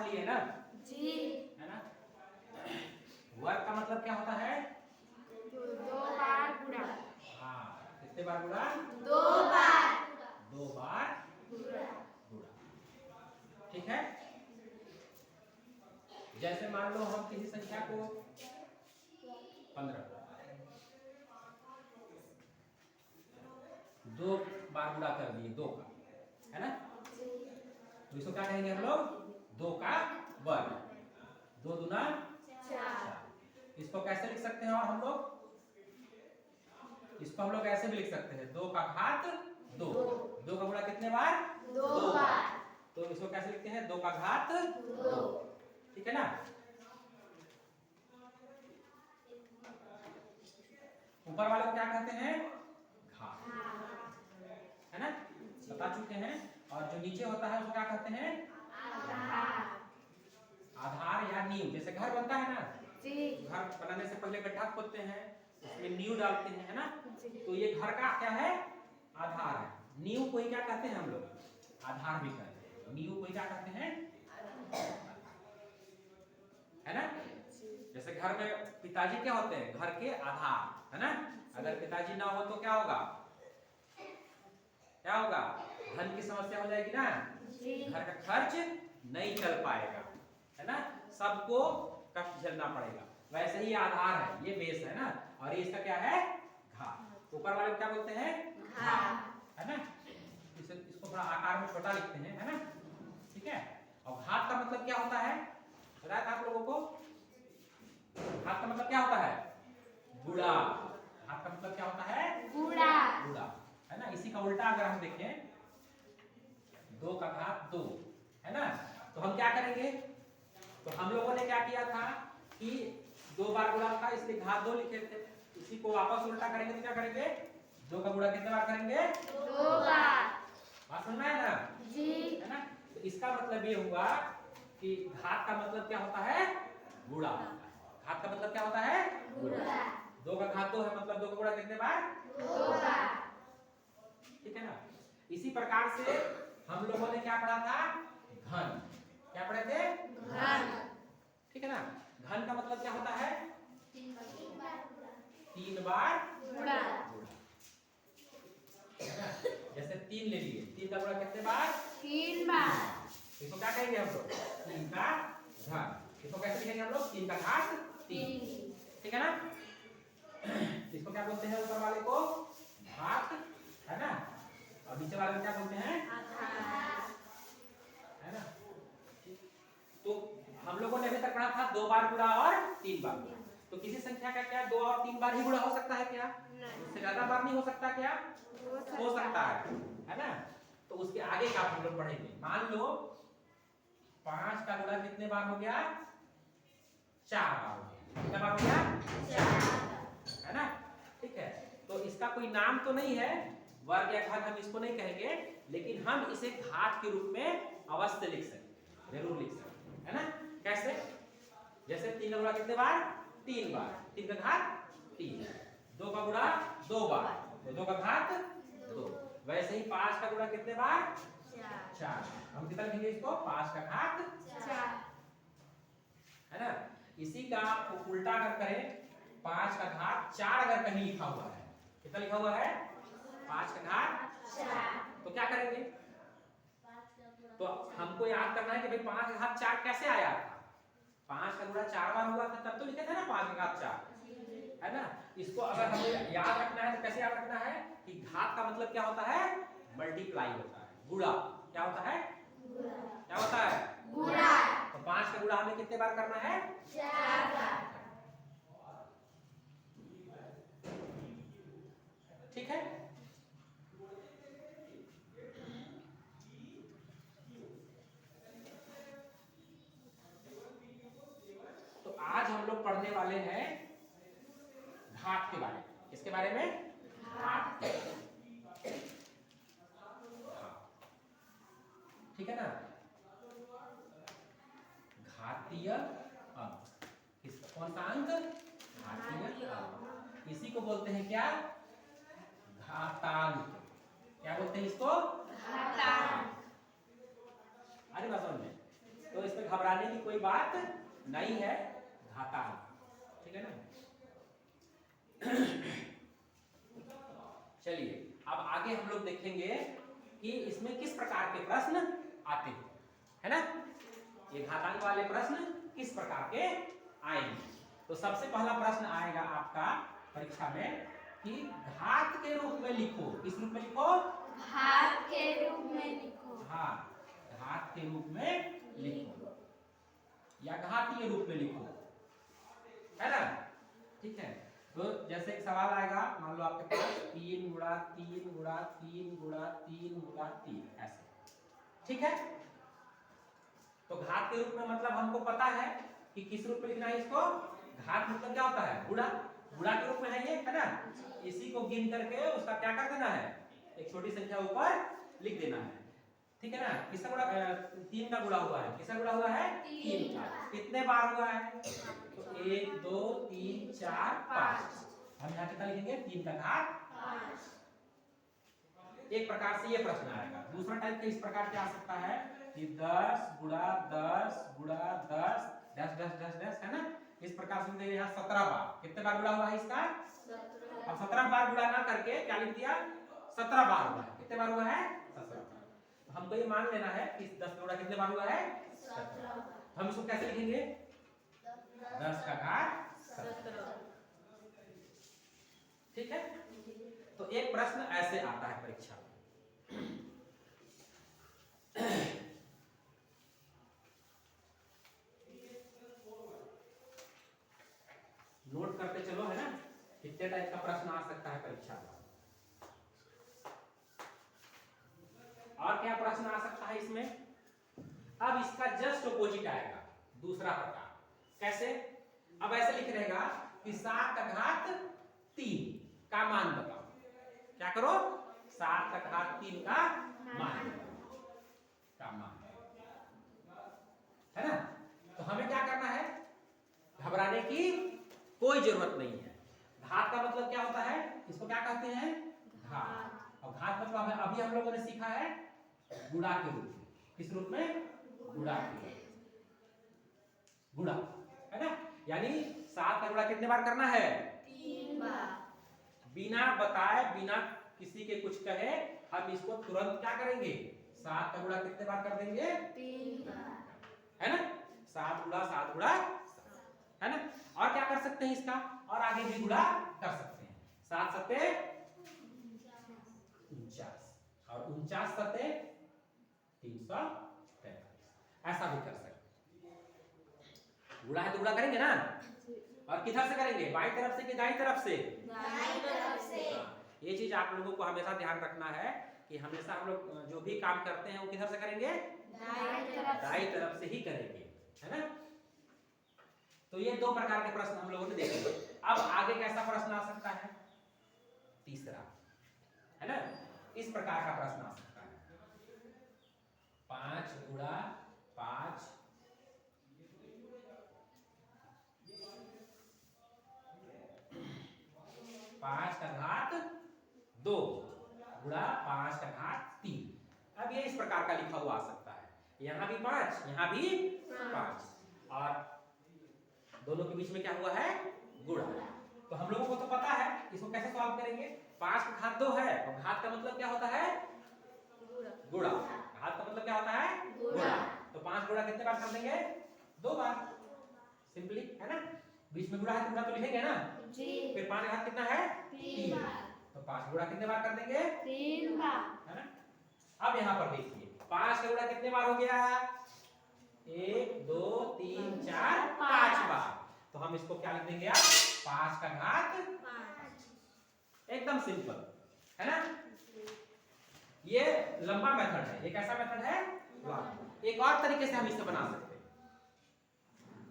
लिए ना जी। है ना। वर्ग का मतलब क्या होता है? दो बार गुणा। हाँ, कितने बार गुणा? दो बार। दो बार गुणा। गुणा। ठीक है। जैसे मान लो हम किसी संख्या को 15 दो बार गुणा कर दिए, दो का, है ना। तो इसको क्या कहेंगे हम लोग? दो का वर्ग। दो दूना चार। इसको कैसे लिख सकते हैं? और हम लोग इसको हम लोग ऐसे भी लिख सकते हैं, दो का घात दो। दो का गुणा कितने बार? दो बार। तो इसको कैसे लिखते हैं? दो का घात दो। ठीक है ना। ऊपर वाले को क्या कहते हैं? घात, है ना, बता चुके हैं। और जो नीचे होता है उसको क्या कहते हैं? आधार या नींव। जैसे घर बनता है ना, घर बनाने से पहले गड्ढा खोदते हैं, उसमें नींव डालते हैं, है ना। तो ये घर का क्या है? आधार है। नींव को ही क्या कहते हैं हम लोग? आधार भी कहते हैं। नींव को ही क्या कहते हैं? है ना। जैसे घर में पिताजी क्या होते हैं? घर के आधार, है ना। अगर पिताजी ना हो तो क्या होगा? क्या होगा? धन की समस्या हो जाएगी ना, घर का खर्च नहीं चल पाएगा, है ना, सबको कष्ट झेलना पड़ेगा। वैसे ही आधार है, ये बेस है ना। और ये इसका क्या है? घात। ऊपर वाले को क्या बोलते हैं? घात, है ना। इसको थोड़ा आकार में छोटा लिखते हैं, है ना। ठीक है। और घात का मतलब क्या होता है बताया था आप लोगों को? घात का मतलब क्या होता है? गुणा। घात का मतलब क्या होता है? गुणा। गुणा, है ना। इसी का उल्टा अगर हम देखें, दो का घात दो, है ना, तो हम क्या करेंगे? तो हम लोगों ने क्या किया था कि दो बार गुणा था इसलिए घात दो लिखे थे। इसी को वापस उल्टा करेंगे तो क्या करेंगे? दो का गुणा कितने बार करेंगे? दो बार। बात समझ में आया ना जी, है ना। तो इसका मतलब ये हुआ कि घात का मतलब क्या होता है? गुणा। घात का मतलब क्या होता है? गुणा। दो का घात दो है, मतलब दो का गुणा कितने बार? दो बार। ठीक है ना। इसी प्रकार से हम लोगों ने क्या पढ़ा था? घन। क्या पढ़े थे? घन। ठीक है ना। घन का मतलब क्या होता है? तीन बार गुणा। जैसे तीन ले लिए, तीन का गुणा कितने बार? तीन बार। इसको क्या कहेंगे हम लोग? तीन का घन। इसको कैसे लिखेंगे हम लोग? तीन का घात तीन। ठीक है ना। इसको क्या बोलते हैं? ऊपर वाले को घात, है ना। और नीचे वाले को क्या बोलते हैं? आधार, है ना। तो हम लोगों ने अभी तक पढ़ा था दो बार गुणा और तीन बार गुणा। तो किसी संख्या का क्या दो और तीन बार ही गुणा हो सकता है क्या? उससे ज्यादा बार नहीं हो सकता क्या? हो सकता है ना। तो उसके आगे का हम लोग पढ़ेंगे। मान लो 5 का गुणा कितने बार हो गया? 4 बार हो गया। कितने बार हो गया? 4, है ना। ठीक है। तो इसका कोई नाम तो नहीं है, वर्ग या घन हम इसको नहीं कहेंगे, लेकिन हम इसे घात के रूप में अवश्य लिख सकते, जरूर लिख सकते, है ना। कैसे? जैसे 3 का गुणा कितने बार? 3 बार। 3 का घात 3। 2 का गुणा 2 बार, तो 2 का घात 2। वैसे ही 5 का गुणा कितने बार? 4। हम कितना लिखेंगे इसको? 5 का घात 4, है ना। इसी का उल्टा अगर करें, 5 का घात 4 अगर कहीं लिखा हुआ है, कितना लिखा हुआ है? 5 का घात 4, तो क्या करेंगे? तो हमको याद करना है कि भाई 5 का घात 4 कैसे आया था। 5 का गुणा 4 बार हुआ था, तब तो लिखे थे ना 5 का घात 4, है ना। इसको अगर हमें याद रखना है तो कैसे याद रखना है कि घात का मतलब क्या होता है? मल्टीप्लाई होता है, गुणा। क्या होता है? क्या होता है? गुणा। तो 5 का गुणा हमें कितने बार करना है? 4 बार। ठीक है। तो आज हम लोग पढ़ने वाले हैं घात के बारे में। किसके बारे में? घात। ठीक है ना। घातीय अंक। कौन सा अंक? घातीय अंक। इसी को बोलते हैं क्या? घातांक। क्या बोलते हैं इसको? घातांक। अरे बात समझ में। तो तो इसमें घबराने की कोई बात नहीं है, घातांक, ठीक है ना। चलिए अब आगे हम लोग देखेंगे कि इसमें किस प्रकार के प्रश्न आते हैं, है ना। ये घातांक वाले प्रश्न किस प्रकार के आएंगे। तो सबसे पहला प्रश्न आएगा आपका परीक्षा में कि घात के रूप में लिखो। किस रूप में लिखो? घात के रूप में लिखो। हाँ, घात के रूप में लिखो या घातीय रूप में लिखो, है ना। ठीक है, तो जैसे एक सवाल आएगा, मान लो आपके पास 3 गुणा 3 गुणा 3 गुणा 3 गुणा 3 ऐसे, ठीक है। तो घात के रूप में मतलब हमको पता है कि किस रूप में लिखना है इसको। घात मतलब क्या होता है? गुणा, गुणा के रूप में है ये, है ना। इसी को गिन करके उसका क्या कर देना है, एक छोटी संख्या ऊपर लिख देना है, ठीक है ना। किसका गुणा? 3 का गुणा हुआ है। किसका गुणा हुआ है? 3 का। कितने बार हुआ है? तो 1 2 3 4 5। हम यहाँ कितना लिखेंगे? 3 का घात 5। एक प्रकार से ये प्रश्न आएगा। दूसरा टाइप का इस प्रकार क्या आ सकता है कि 10 गुणा 10 गुणा 10 10 10 10 10, है ना। इस प्रकार से देखिए यहाँ 17 बार। कितने बार गुणा हुआ है इसका? 17। अब 17 बार गुणा ना करके क्या लिख दिया? 17 बार हुआ है। कितने बार हुआ है? 17 बार। तो हमको ये मान लेना है कि 10 गुणा कितने बार हुआ है? 17। हम इसको कैसे लिखेंगे? 10 का घात 17, ठीक है। तो एक प्रश्न ऐसे आता है परीक्षा में। नोट करते चलो, है ना, कितने टाइप का प्रश्न आ सकता है परीक्षा में। और क्या प्रश्न आ सकता है इसमें? अब इसका जस्ट अपोजिट आएगा, दूसरा प्रकार। कैसे? अब ऐसे लिख रहेगा कि 7 का घात 3 का मान बताओ। क्या करो? 7 का घात 3 का मान का मान, है ना। तो हमें क्या करना है? घबराने की कोई जरूरत नहीं है। घात का मतलब क्या होता है? इसको क्या कहते हैं? घात। और घात मतलब अभी हम लोगों ने सीखा है गुणा के रूप में। किस रूप में? गुणा के रूप में, गुणा, है ना। यानी 7 का गुणा कितने बार करना है? 3 बार। बिना बताए, बिना किसी के कुछ कहे हम इसको तुरंत क्या करेंगे? 7 का गुणा कितने बार कर देंगे? 3 बार, है ना। 7 गुणा 7 गुणा, है ना। और क्या कर सकते हैं इसका? और आगे भी गुणा कर सकते हैं। 7 सत्ते 49 और 49 सत्ते 343, ऐसा भी कर सकते हैं। गुणा है तो गुणा करेंगे ना। और किधर से करेंगे? बाईं तरफ से कि दाईं तरफ से? दाईं तरफ से। ये चीज आप लोगों को हमेशा ध्यान रखना है कि हमेशा हम लोग जो भी काम करते हैं वो किधर से करेंगे? दाईं तरफ से ही करेंगे, है ना। तो ये 2 प्रकार के प्रश्न हम लोगों ने देखे। अब आगे कैसा प्रश्न आ सकता है? तीसरा, है ना, इस प्रकार का प्रश्न आ सकता है। 5 गुणा 5 5 का घात 2 गुणा 5 का घात 3। अब ये इस प्रकार का लिखा हुआ आ सकता है। यहाँ भी 5, यहाँ भी 5, और दोनों के बीच में क्या हुआ है? गुणा। तो हम लोगों को तो पता है इसको कैसे सॉल्व करेंगे। 5 का घात 2 है और घात का मतलब क्या होता है? गुणा। घात का मतलब क्या होता है? गुणा। तो 5 गुणा कितने बार कर देंगे? 2 बार, सिंपली, है ना। बीच में गुणा है तो गुणा तो लिखेंगे ना जी। फिर 5 का घात कितना है? 3 बार। तो 5 गुणा कितने बार कर देंगे? 3 बार, है ना। अब यहाँ पर देखिए 5 का गुणा कितने बार हो गया? 1 2 3 4 5 बार। तो हम इसको क्या लिख देंगे आप? 5 का घात 5। एकदम सिंपल, है ना। ये लंबा मेथड है। ये कैसा मेथड है? एक और तरीके से हम इसे बना सकते हैं।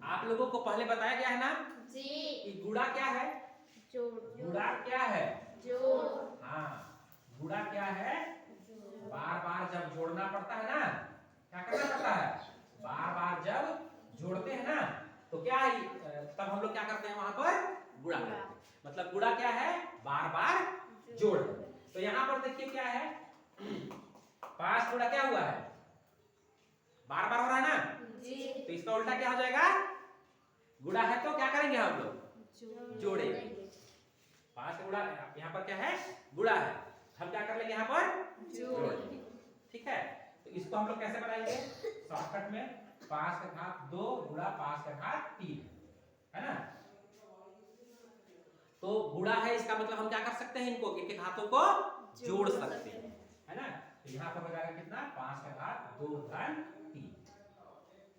आप लोगों को पहले बताया गया है ना जी कि गुणा क्या है? जोड़। गुणा क्या है? जोड़। हाँ, गुणा क्या है? बार बार जब जोड़ना पड़ता है ना, क्या करना पड़ता है? बार बार जब जोड़ते हैं ना तो क्या तब हम लोग क्या करते हैं? वहां पर गुणा करते हैं। मतलब गुणा क्या है? बार बार जोड़। तो यहाँ पर देखिए क्या है, 5 गुणा क्या हुआ है? बार बार हो रहा है ना, तो इसका उल्टा क्या हो जाएगा, गुणा है तो क्या करेंगे हम लोग, जोड़ेंगे। 5 गुणा, यहाँ पर क्या है, गुणा है, हम क्या कर लेंगे यहाँ पर, जोड़ेंगे। ठीक है, तो इसको हम लोग कैसे बनाएंगे, शॉर्टकट में 5 का घात 2 गुणा 5 का घात 3 है ना। तो गुणा है, इसका मतलब हम क्या कर सकते हैं, इनको इनके घातों को जोड़ सकते हैं, है ना। तो यहाँ पर हो जाएगा कितना, 5 का घात 2 धन 3।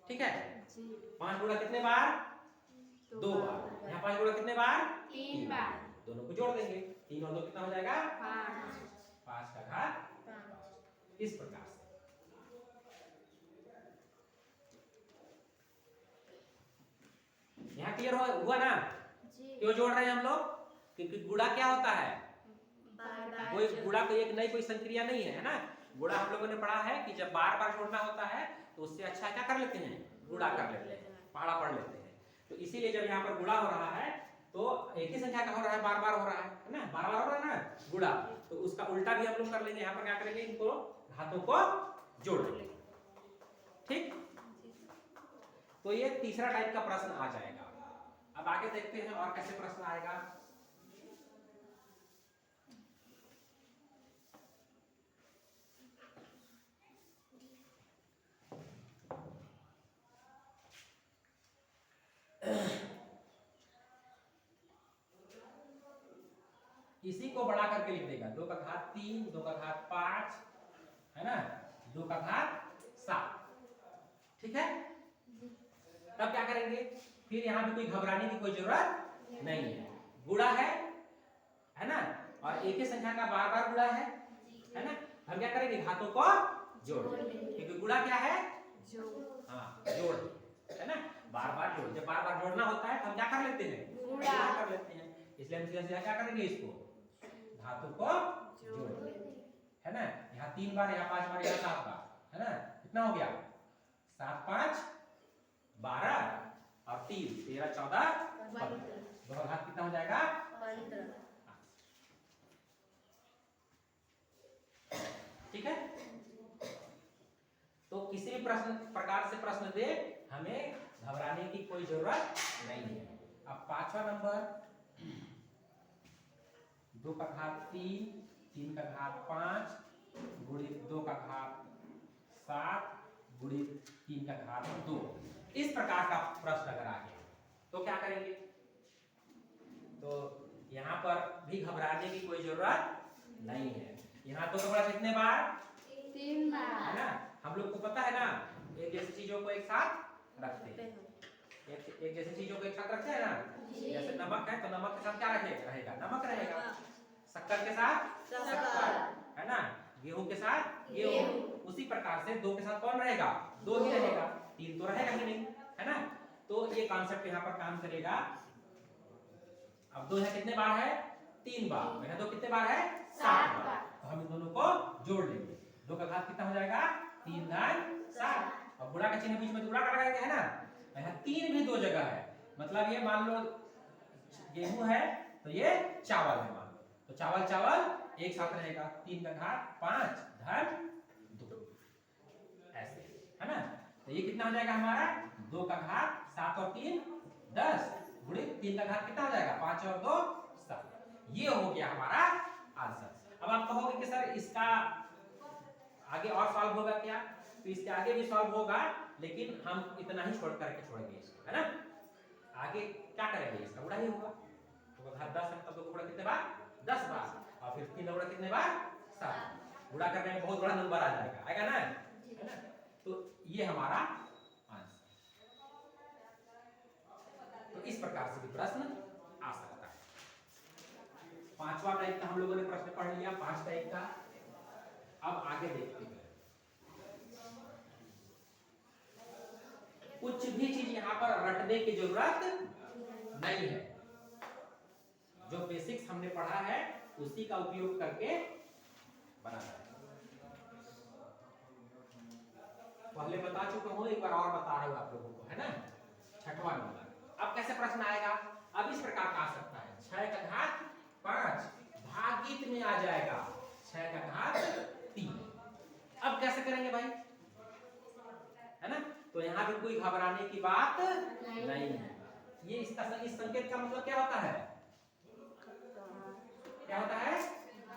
ठीक है, 5 गुणा कितने बार, 2 बार। यहाँ 5 गुणा कितने बार, 3 बार। दोनों को जोड़ देंगे, 3 और 2 कितना हो जाएगा, 5 का घात 5। इस प्रकार से यहाँ क्लियर हुआ ना, क्यों जोड़ रहे हैं हम लोग, क्योंकि गुणा क्या होता है, कोई गुणा कोई एक नई कोई संक्रिया नहीं है, है ना। गुणा हम लोगों ने पढ़ा है कि जब बार बार जोड़ना होता है तो उससे अच्छा क्या कर लेते हैं, गुणा कर लेते हैं, पहाड़ा पढ़ लेते हैं। तो इसीलिए जब यहाँ पर गुणा हो रहा है तो एक ही संख्या का हो रहा है, बार बार हो रहा है ना, बार बार हो रहा है ना गुणा, तो उसका उल्टा भी हम लोग कर लेंगे। यहाँ पर क्या करेंगे, इनको घातों को जोड़ लेंगे। ठीक, तो ये तीसरा टाइप का प्रश्न आ जाएगा। अब आगे देखते हैं और कैसे प्रश्न आएगा। इसी को बढ़ा करके लिख देगा, 2 का घात 3, 2 का घात 5, है ना, 2 का घात 7। ठीक है, तब क्या करेंगे, फिर यहाँ पे कोई घबराने की कोई जरूरत नहीं है, गुणा है ना, और एक ही संख्या का बार बार गुणा है ना। हम क्या करेंगे, घातों को जोड़, क्योंकि गुणा क्या है, हाँ जोड़, है ना, बार बार जोड़। जब बार बार जोड़ना होता है तो हम क्या कर लेते हैं, गुणा कर लेते हैं। इसलिए हम सीधा क्या करेंगे, इसको धातु को जोड़, है ना। यहाँ 3 बार, यहाँ 5 बार, यहाँ 7 बार, है ना। कितना हो गया, 7 5 12 और 3 13 14 15। 2 का घात कितना हो जाएगा, 15। ठीक है, तो किसी भी प्रकार से प्रश्न दे, हमें घबराने की कोई जरूरत नहीं है। अब 5वां नंबर, 2 का घात 3, 3 का घात 5 गुणित 2 का घात 7 गुणित 3 का घात 2। इस प्रकार का प्रश्न अगर आ गया तो क्या करेंगे, तो यहाँ पर भी घबराने की कोई जरूरत नहीं है। यहाँ 2 का बड़ा कितने बार, 3 बार, है ना। हम लोग को पता है ना, एक जैसी चीजों को एक साथ रखते हैं, एक जैसी चीजों को एक साथ रखते हैं ना। जैसे नमक है तो नमक के साथ क्या रहेगा, नमक रहेगा। शक्कर के साथ शक्कर, है ना। गेहूं के साथ गेहूं। उसी प्रकार से 2 के साथ कौन रहेगा, 2 ही रहेगा, 3 तो रहेगा ही नहीं, है ना। तो ये कॉन्सेप्ट यहाँ पर काम करेगा। अब 2 है कितने बार है, 3 बार, यहाँ 2 कितने बार है, 7 बार। तो हम इन दोनों को जोड़ लेंगे। 2 का घात कितना हो जाएगा, 3 धन 7। और गुणा का चिन्ह बीच में गुणा का लगाएंगे, है ना। यहाँ 3 भी 2 जगह है, मतलब ये मान लो गेहूं है तो ये चावल है, मान लो तो चावल चावल एक साथ रहेगा। 3 का घात 5 धन 2, ऐसे, है ना। तो ये कितना हो जाएगा हमारा, 2 का घात 7 और 3 10 गुणित 3 का घात कितना हो जाएगा, 5 और 2 7। ये हो गया हमारा आंसर। अब आप कहोगे कि सर इसका आगे और सॉल्व होगा क्या, तो इसके आगे भी सॉल्व होगा, लेकिन हम इतना ही छोड़ करके छोड़ेंगे इसको, है ना। आगे क्या करेंगे, इसका गुणा ही होगा। तो घात 10 है तब 2 का गुणा कितने बार, 10 बार, और फिर 3 का गुणा कितने बार, 7। गुणा करने में बहुत बड़ा नंबर आ जाएगा, आएगा ना, है ना। तो ये हमारा आंसर। तो इस प्रकार से भी प्रश्न आ सकता है। 5वां टाइप का हम लोगों ने प्रश्न पढ़ लिया, 5 टाइप का। अब आगे देखते हैं, कुछ भी चीज यहाँ पर रटने की जरूरत नहीं है। जो बेसिक्स हमने पढ़ा है उसी का उपयोग करके बनाना है। पहले बता चुका हूं, एक बार और बता रहा हूं आप लोगों को, है ना। 6वां नंबर, अब कैसे प्रश्न आएगा, अब इस प्रकार का आ सकता है, 6 का घात 5 भागित में आ जाएगा 6 का घात 3। अब कैसे करेंगे भाई, है घबराने की बात नहीं है। ये इसका इस संकेत का मतलब क्या होता है? क्या होता है?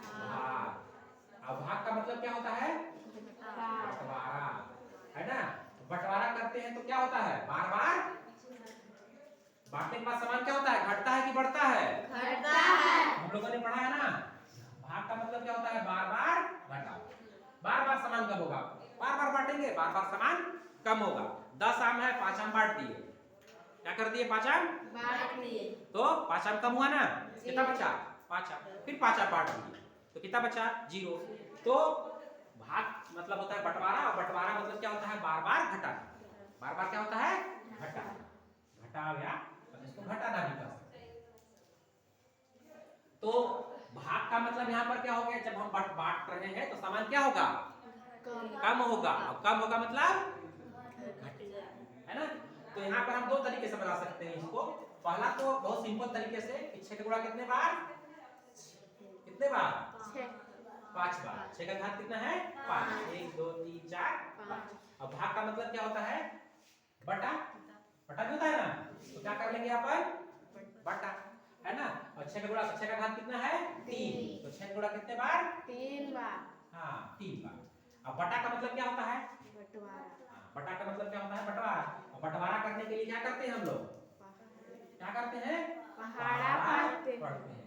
भाग। अब भाग का मतलब क्या होता है? बंटवारा, है ना? बंटवारा करते हैं तो क्या होता है? बार बार बांटने के बाद सामान क्या होता है? घटता है कि बढ़ता है? घटता है। हम लोगों ने पढ़ा है ना, भाग का मतलब क्या होता है? बार बार घटा, बार बार सामान कम होगा, बार बार बांटेंगे बार बार सामान कम होगा। 10 आम है, 5 आम बांट दिए, क्या कर दिए? 5 आम बांट दिए, तो 5 आम कम हुआ ना, कितना बचा? 5 आम। फिर 5 आम बांट दिए तो कितना बचा? 0। तो भाग मतलब होता है बंटवारा, और बंटवारा मतलब क्या होता है? बार बार घटाना। बार बार क्या होता है? घटाना, घटा या इसको घटाना भी कर सकते हैं। तो भाग का मतलब यहाँ पर क्या हो गया? जब हम बांट रहे हैं तो सामान क्या होगा? कम होगा। अब कम होगा मतलब घटेगा, है ना? तो यहाँ पर हम दो तरीके से बना सकते हैं इसको। पहला तो बहुत सिंपल तरीके से, 6 का गुणा कितने बार? कितने बार? 5 बार। 6 का घात कितना है? 5। 1 2 3 4 5। अब भाग का मतलब क्या होता है? बटा, बटा भी होता है ना, तो क्या कर लेंगे अपन? बटा, है ना? और 6 का गुणा, 6 का घात कितना है? 3। तो 6 का गुणा कितने बार? 3 बार। हाँ 3 बार। अब बटा का मतलब क्या होता है? बंटवारा। बटा का मतलब क्या होता है? बंटवारा। और बंटवारा करने के लिए क्या करते हैं हम लोग? क्या करते हैं? पहाड़ा पढ़ते हैं।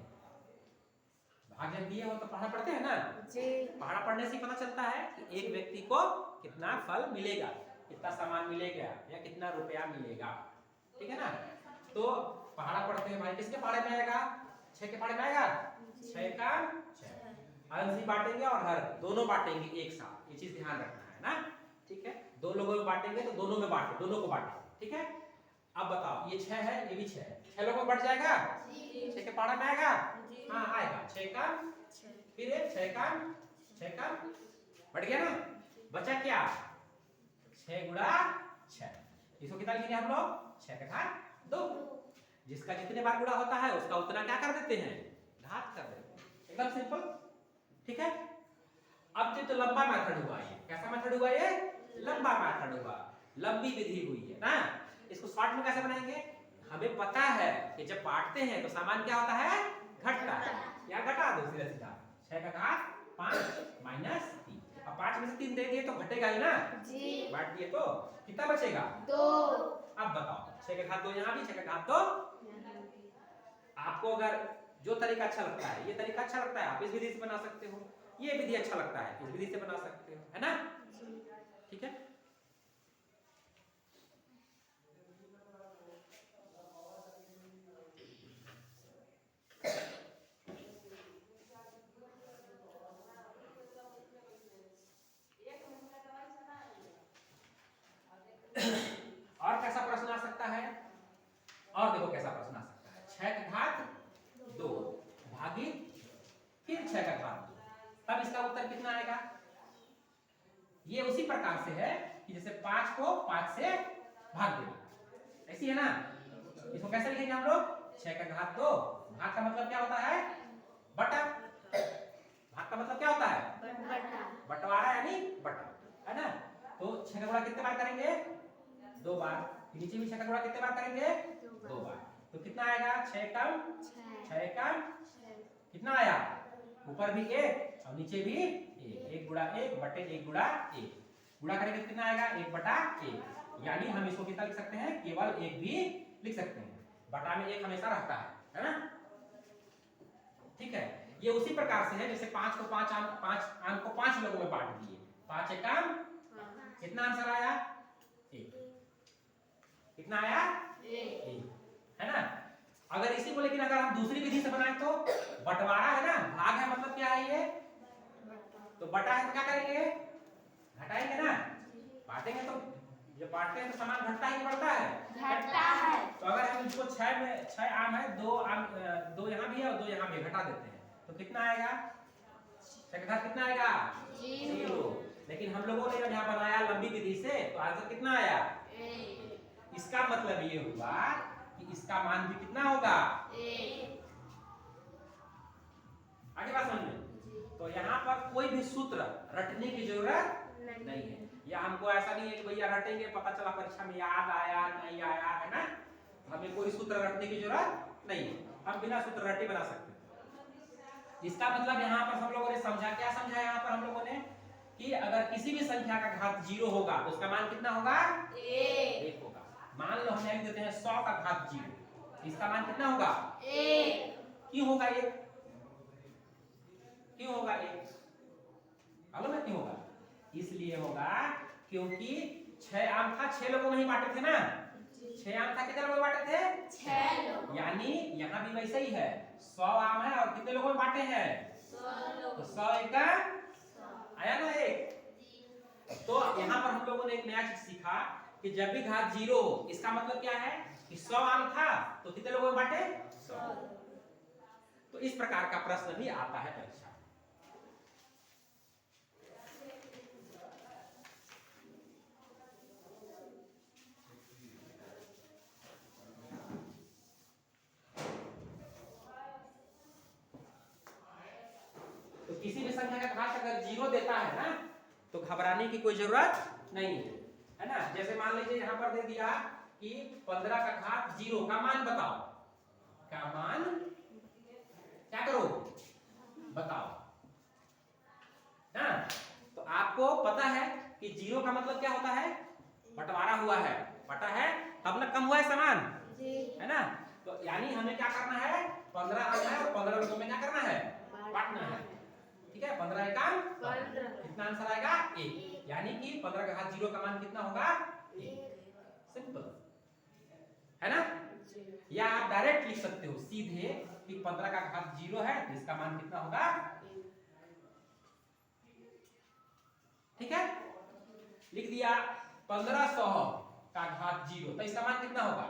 भाग जब दिए हो तो पहाड़ा पढ़ते हैं ना जी। पहाड़ा पढ़ने से पता चलता है कि एक व्यक्ति को कितना फल मिलेगा, कितना सामान मिलेगा या कितना रुपया मिलेगा, ठीक है ना? तो पहाड़ा पढ़ते हैं भाई, किसके पहाड़े में आएगा? 6 के पहाड़े में आएगा। 6 का 6 अंश बांटेंगे और हर दोनों बांटेंगे एक साथ, ये चीज ध्यान रखना है ना, ठीक है? 2 लोगों में बांटेंगे तो दोनों में बांटे, दोनों को बांटे, ठीक है? अब बताओ, ये 6 है, ये भी 6 है, 6 लोगों में बढ़ जाएगा? 6 के पहाड़े में आएगा? हाँ आएगा। 6 का फिर 6 का 6 का बढ़ गया ना, बचा क्या? 6 गुणा 6। इसको कितना लिखेंगे हम लोग? 6 का घात 2। जिसका जितने बार गुणा होता है उसका उतना क्या कर देते हैं? घात कर देते हैं। एकदम सिंपल, ठीक है? अब तो लंबा मेथड हुआ ये। कैसा मेथड हुआ ये? लंबा मेथड हुआ, लंबी विधि हुई है ना। इसको शॉर्ट में कैसे बनाएंगे? हमें पता है कि जब बांटते हैं तो सामान क्या होता है? घटता है। या घटा दो सीधा सीधा, 6 का घात 5 माइनस 3। अब 5 में से 3 दे दिए तो घटेगा ही ना जी, बांट दिए तो कितना बचेगा? 2। अब बताओ, 6 का घात 2 यहाँ भी, 6 का घात 2। आपको अगर जो तरीका अच्छा लगता है, ये तरीका अच्छा लगता है, आप इस विधि से बना सकते हो। ये विधि अच्छा लगता है, इस विधि से बना सकते हो, है ना? ठीक है? और कैसा प्रश्न आ सकता है? और देखो कैसा प्रश्न आ सकता है। 6 का घात 2 भागित फिर 6 का घात 2, तब इसका उत्तर कितना आएगा? ये उसी प्रकार से है कि जैसे 5 को 5 से भाग देना, ऐसी है ना। इसको कैसे लिखेंगे हम लोग? 6 का घात 2, भाग का मतलब क्या होता है? बटा। भाग का मतलब क्या होता है? बटा, बंटवारा यानी बटा, है ना? तो 6 का गुणा कितने बार करेंगे? 2 बार। नीचे भी 6 का गुणा कितने बार करेंगे? 2 बार। तो कितना आएगा? 6 कम 6 का कितना आया? ऊपर भी 1 और नीचे भी 1, 1 गुणा 1 बटे 1 गुणा 1, गुणा करेंगे तो कितना आएगा? 1 बटा 1। यानी हम इसको कितना लिख सकते हैं? केवल 1 भी लिख सकते हैं। बटा में 1 हमेशा रहता है ना? ठीक है? ये उसी प्रकार से है जैसे 5 को 5 आम को 5 लोगों में बांट दिए, 5 एक आम, कितना आंसर आया? 1। कितना आया? 1, है ना? अगर इसी को लेकिन अगर हम दूसरी विधि से बनाए तो बंटवारा है ना, भाग है मतलब क्या है ये? तो बटा है तो क्या करेंगे? घटाएंगे ना, बांटेंगे तो जब बांटते हैं तो सामान घटता है कि बढ़ता है? घटता है। तो अगर हम इसको 6 में 6 आम है, 2 आम 2 यहाँ भी है और 2 यहाँ भी, घटा देते हैं तो कितना आएगा? 6 का घात कितना आएगा? 0। लेकिन हम लोगों ने जब यहाँ बनाया लंबी विधि से तो आंसर कितना आया? 1। इसका मतलब ये हुआ कि इसका मान भी कितना होगा? 1। आगे बात समझ में? तो यहाँ पर कोई भी सूत्र रटने की जरूरत नहीं है। या हमको ऐसा नहीं है कि भैया रटेंगे पता चला परीक्षा में याद आया नहीं आया, है ना। हमें कोई सूत्र रटने की जरूरत नहीं है, हम बिना सूत्र रटे बना सकते हैं। इसका मतलब यहाँ पर हम लोगों ने समझा, क्या समझा यहाँ पर हम लोगों ने, कि अगर किसी भी संख्या का घात 0 होगा तो उसका मान कितना होगा, 1 होगा। मान लो हम लिख देते हैं 100 का घात 0, इसका मान कितना होगा, 1। क्यों होगा 1, क्यों होगा 1, मालूम है क्यों होगा? इसलिए होगा क्योंकि 6 आम था, 6 लोगों में ही बांटे थे ना, 6 आम था, कितने लोगों में बांटे थे, 6 लोग। यानी यहाँ भी वैसे ही है, 100 आम है और कितने लोगों में बांटे हैं, 100 लोग। तो 100 एक आया ना 1। तो यहाँ पर हम लोगों ने एक नया चीज सीखा कि जब भी घात 0 हो, इसका मतलब क्या है कि 100 आम था तो कितने लोगों में बांटे, 100। तो इस प्रकार का प्रश्न भी आता है परीक्षा। किसी भी संख्या का घात अगर 0 देता है ना तो घबराने की कोई जरूरत नहीं है ना। जैसे मान लीजिए यहाँ पर दे दिया कि 15 का घात 0 का मान बताओ, का मान क्या करो बताओ ना। तो आपको पता है कि 0 का मतलब क्या होता है, बंटवारा हुआ है, बटा है तब ना कम हुआ है सामान, है ना। तो यानी हमें क्या करना है, 15 आना है और 15 लोगों में क्या करना है, बांटना है। ठीक है, 15 एकाम 15, कितना आंसर आएगा 1। यानी कि 15 का घात 0 का मान कितना होगा, 1। सिंपल है ना। या आप डायरेक्ट लिख सकते हो सीधे कि 15 का घात 0 है तो इसका मान कितना होगा, 1। ठीक है, लिख दिया 1500 का घात 0 तो इसका मान कितना होगा,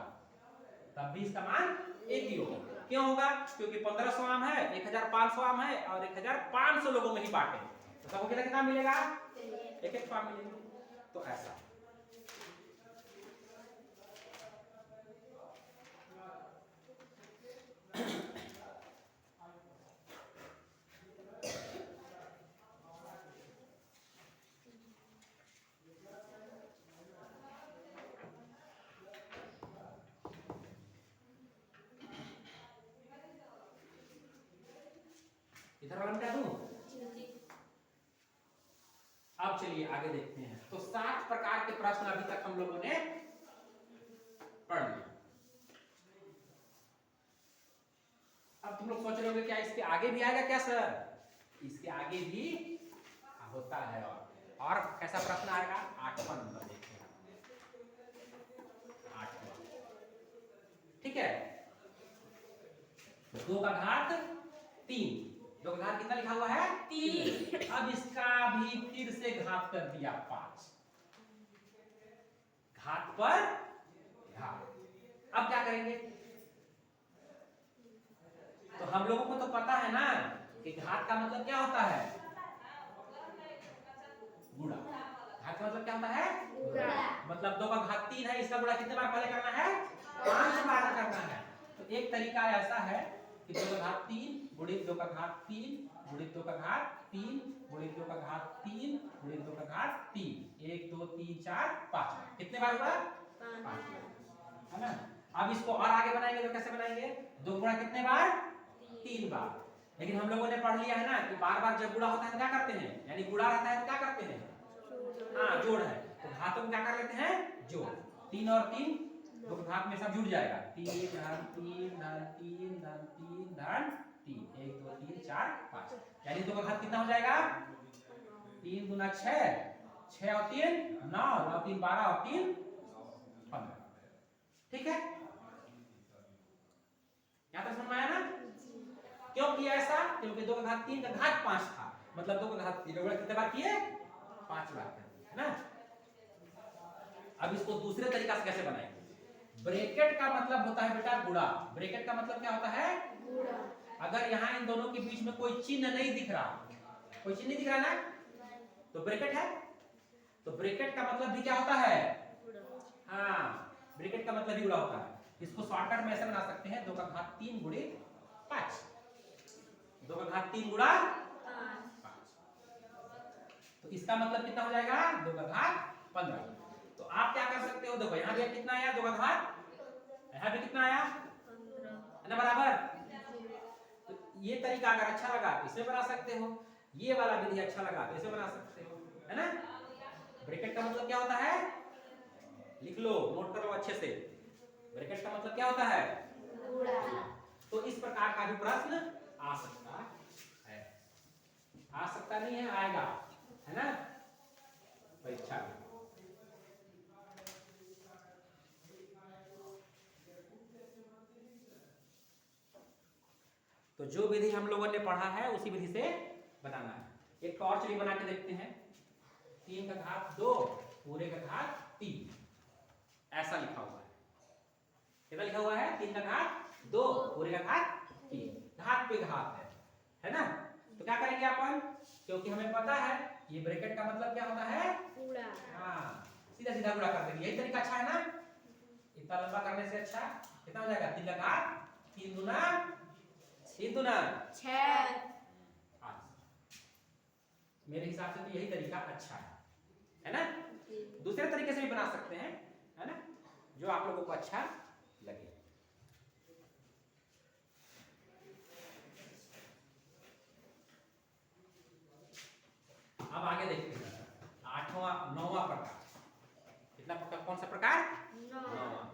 तब भी इसका मान 1 ही होगा। क्यों होगा, क्योंकि 1500 आम है, 1500 आम है और 1500 लोगों में ही बांटे तो सबको कितना मिलेगा, 1 आम मिलेगा। तो ऐसा इधर वाला मिटा दूं। अब चलिए आगे देखते हैं। तो 7 प्रकार के प्रश्न अभी तक हम लोगों ने पढ़ लिए। अब तुम लोग सोच रहे होंगे क्या इसके आगे भी आएगा क्या सर, इसके आगे भी होता है। और कैसा प्रश्न आएगा, 8वां नंबर देखिए, 8वां। ठीक है, 2 का घात 3, 2 का घात कितना लिखा हुआ है, 3। अब इसका भी फिर से घात कर दिया 5, घात पर घात। अब क्या करेंगे, तो हम लोगों को तो पता है ना कि घात का मतलब क्या होता है, गुणा। घात का मतलब क्या होता है, गुणा। मतलब 2 का घात 3 है, इसका गुणा कितने बार पहले करना है, 5 बार करना है। तो एक तरीका ऐसा है कि 2 का घात 3 गुणित 2 का घात 3 गुणित 2 का घात 3 गुणित 2 का घात 3 गुणित 2 का घात 3, 1 2 3 4 5, कितने बार हुआ, 5 है ना। अब इसको और आगे बनाएंगे तो कैसे बनाएंगे, 2 गुणा कितने बार, 3 बार। लेकिन हम लोगों ने पढ़ लिया है ना कि बार बार जब गुणा होता है तो क्या करते हैं, यानी गुणा रहता है तो क्या करते हैं, हाँ जोड़ है, तो घातों में क्या कर लेते हैं, जोड़। 3 और 3 दो घात में सब जुड़ जाएगा, 3 धन 3 धन 3 धन 3 धन 3, 1 2 3 4 5, यानी 2 का घात कितना हो जाएगा, 3 गुना 6, 6 और 3 9 और 3 12 और 3 15। ठीक है, यहाँ तक समझ में आया ना। क्यों किया ऐसा, क्योंकि 2 का घात 3 का घात 5 था, मतलब 2 का घात 3 कितने बार किए, 5 बार है ना। अब इसको दूसरे तरीका से कैसे बनाएंगे, ब्रैकेट का मतलब होता है बेटा गुणा। ब्रैकेट का मतलब क्या होता है, गुणा। अगर यहाँ इन दोनों के बीच में कोई चिन्ह नहीं दिख रहा, कोई चिन्ह नहीं दिख रहा ना, तो ब्रैकेट है। तो ब्रैकेट का मतलब भी क्या होता है, हाँ ब्रैकेट का मतलब भी गुणा होता है। इसको शॉर्टकट में ऐसे बना सकते हैं, 2 का घात 3 गुणित 5, 2 का घात 3 गुणा 5। तो इसका मतलब कितना हो जाएगा 2 का घात 15। तो आप क्या कर सकते हो, देखो यहाँ भी कितना आया 2 का घात, यहाँ भी कितना आया है ना बराबर। तो ये तरीका अगर अच्छा लगा तो इसे बना सकते हो, ये वाला विधि अच्छा लगा तो इसे बना सकते हो, है ना। ब्रैकेट का मतलब क्या होता है, लिख लो, नोट कर लो अच्छे से। ब्रैकेट का मतलब क्या होता है, तो इस प्रकार का भी प्रश्न आ सकता है, आ सकता नहीं है, आएगा, है ना परीक्षा में। तो जो विधि हम लोगों ने पढ़ा है उसी विधि से बताना है। एक टॉर्च भी बना के देखते हैं। 3 का घात 2 पूरे का घात 3, ऐसा लिखा हुआ है। कितना लिखा हुआ है, 3 का घात 2 पूरे का घात 3, घात पे घात है ना। तो क्या करेंगे अपन, क्योंकि हमें पता है ये ब्रैकेट का मतलब क्या होता है, गुणा। हाँ, सीधा सीधा गुणा कर देंगे, यही तरीका अच्छा है ना। इतना लंबा करने से अच्छा कितना हो जाएगा, 3 का घात 3 दूना 3 दूना 6। मेरे हिसाब से तो यही तरीका अच्छा है ना। दूसरे तरीके से भी बना सकते हैं, है ना, जो आप लोगों को अच्छा लगे। अब आगे देखते हैं 8वां 9वां प्रकार। कितना प्रकार, कौन सा प्रकार, 9वां।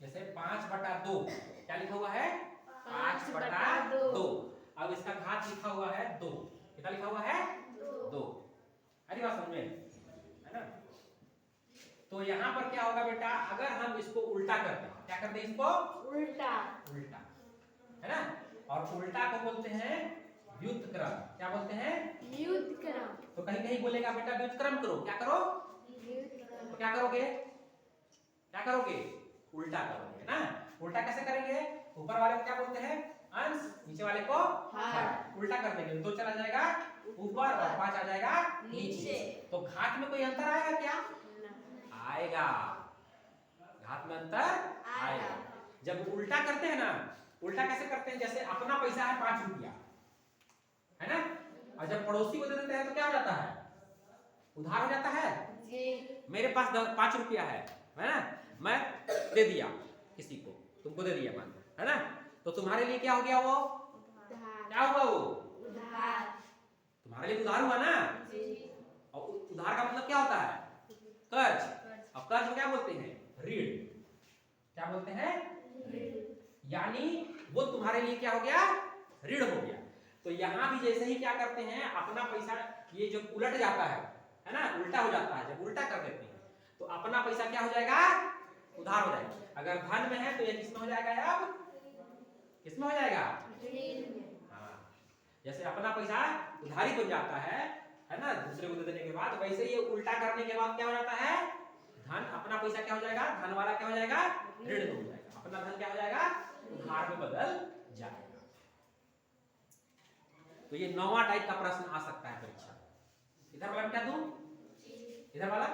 जैसे 5/2 क्या लिखा हुआ है, 5/2। अब इसका घात लिखा हुआ है 2, कितना लिखा हुआ है 2। अरे बात समझ में है ना। तो यहाँ पर क्या होगा बेटा, अगर हम इसको उल्टा करते हैं, क्या करते हैं इसको उल्टा, उल्टा, है ना। और उल्टा को बोलते हैं व्युत्क्रम। क्या बोलते हैं, व्युत्क्रम। तो कहीं कहीं बोलेगा बेटा व्युत्क्रम करो, क्या करो, तो क्या करोगे, क्या करोगे, उल्टा करोगे ना। उल्टा कैसे करेंगे, ऊपर वाले को क्या बोलते हैं अंश, नीचे वाले को हर। उल्टा कर देंगे, 2 चला जाएगा ऊपर और 5 आ जाएगा नीचे। तो घात में कोई अंतर आएगा क्या, आएगा, घात में अंतर आएगा। जब उल्टा करते हैं ना, उल्टा कैसे करते हैं, जैसे अपना पैसा है 5 रुपया, है ना, और जब पड़ोसी को दे देते हैं तो क्या हो जाता है, उधार हो जाता है जी। मेरे पास 5 रुपया है ना, मैं दे दिया किसी को, तुमको दे दिया मान, है ना, तो तुम्हारे लिए क्या हो गया, वो क्या हुआ, वो उधार, तुम्हारे लिए उधार हुआ ना जी। और उधार का मतलब क्या होता है, कर्ज। और कर्ज को क्या बोलते हैं, ऋण। क्या बोलते हैं, यानी वो तुम्हारे लिए क्या हो गया, ऋण हो गया। तो यहाँ भी जैसे ही क्या करते हैं, अपना पैसा ये जो उलट जाता है ना, उल्टा हो जाता है, जब उल्टा कर देते हैं तो अपना पैसा क्या हो जाएगा, उधार हो जाएगा। अगर धन में है तो ये किसमें हो जाएगा, अब किसमें हो जाएगा, हाँ, जैसे अपना पैसा उधारी बन जाता है ना, दूसरे को दे देने के बाद, वैसे ये उल्टा करने के बाद क्या हो जाता है, धन, अपना पैसा क्या हो जाएगा, धन वाला क्या हो जाएगा, ऋण हो जाएगा, अपना धन क्या हो जाएगा, उधार में बदल जाएगा। तो ये 9वां टाइप का प्रश्न आ सकता है परीक्षा। इधर वाला क्या दूं, इधर वाला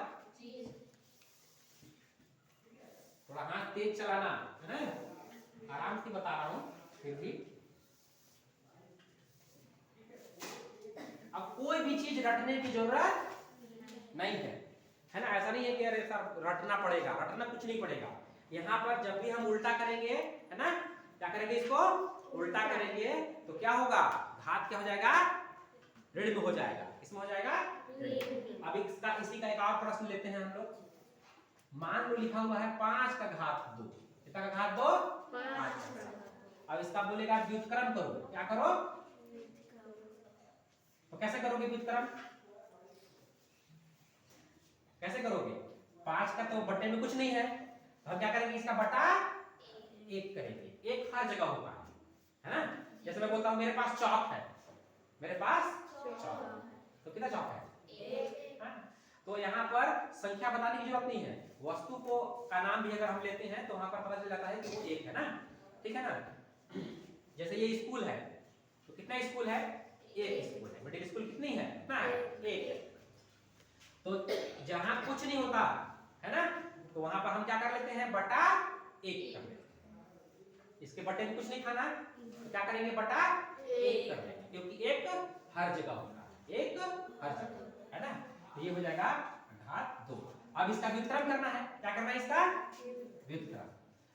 थोड़ा हाथ तेज चलाना है ना, आराम से बता रहा हूं फिर भी। अब कोई भी चीज रटने की जरूरत नहीं है ना, ऐसा नहीं है कि अरे सर रटना पड़ेगा, रटना कुछ नहीं पड़ेगा। यहाँ पर जब भी हम उल्टा करेंगे, है ना, क्या करेंगे, इसको उल्टा करेंगे तो क्या होगा, घात क्या हो जाएगा, ऋण में हो जाएगा, इसमें हो जाएगा। अब इसका इसी का एक और प्रश्न लेते हैं हम लोग। मान लो लिखा हुआ है 5 का घात 2, कितना का घात 2, 5। अब इसका बोलेगा व्युत्क्रम करो, क्या करो, तो कैसे करोगे व्युत्क्रम, कैसे करोगे, 5 का तो बट्टे में कुछ नहीं है, तो हम क्या करेंगे, इसका बटा 1 करेंगे। 1 हर जगह होता है ना। जैसे मैं बोलता हूं मेरे पास चौक है, मेरे पास चौक, तो कितना चौक है, 1। तो यहाँ पर संख्या बताने की जरूरत नहीं है, वस्तु को का नाम भी अगर हम लेते हैं तो वहां पर पता चल जाता है कि वो 1 है ना, ठीक है ना। जैसे ये स्कूल है, तो कितना स्कूल है, 1 स्कूल है। मिडिल स्कूल कितनी है, कितना है, 1। तो जहां कुछ नहीं होता है ना, तो वहां पर हम क्या कर लेते हैं, बटा 1 कर लेते हैं। इसके बटे में कुछ नहीं खाना, तो क्या करेंगे बटा एक कर देंगे, क्योंकि एक हर जगह होता है, एक हर जगह, है ना। तो ये हो जाएगा घात 2। अब इसका व्युत्क्रम करना है, क्या करना है इसका व्युत्क्रम।